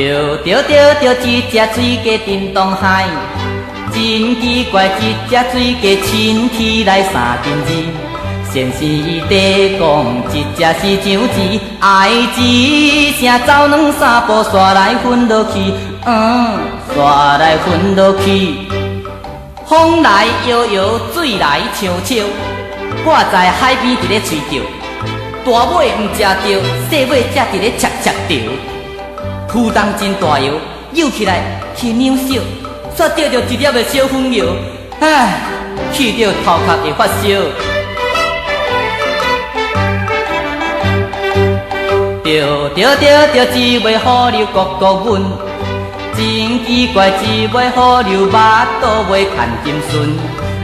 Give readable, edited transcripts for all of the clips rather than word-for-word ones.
着一只水鸡叮当海，真奇怪，一只水鸡亲起来三斤字。先生伊地讲，一只是上钱，爱一声走两三步，煞来昏落去，煞来昏落去。风来摇摇，水来悄悄，我在海边伫咧吹着，大尾毋食着，细尾才伫咧切切着。浮动真大摇，扭起来去扭小，煞钓着一粒的小粉苗，唉，气着头壳会发烧。着一尾好流国国阮，真奇怪，一尾好流目都袂看金顺。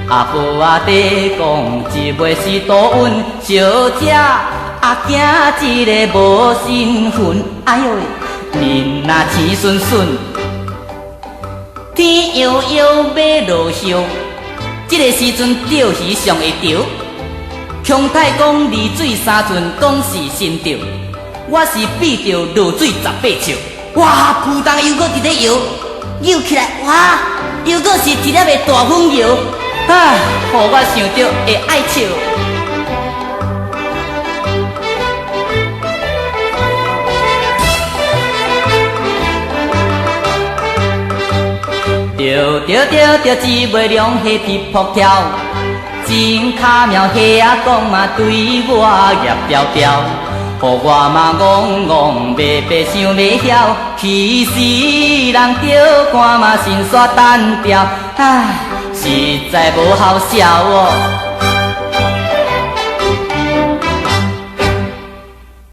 阿婆阿爹讲，一尾是多稳，小姐惊一个无身份。哎呦喂，人若钱顺顺，天摇摇马落叶，这个时阵钓鱼上会潮。强太讲离水三寸，讲是新钓。我是比着落水18尺，哇！浮动又搁伫咧摇，扭起来，哇！又搁是一粒的大粉苗，啊！互我想着会爱笑。着一尾两下皮扑跳，真巧妙虾仔讲嘛对我叶条条。予我嘛戆戆，白白想袂晓，其实人着看嘛心煞单调，唉，实在无好笑哦。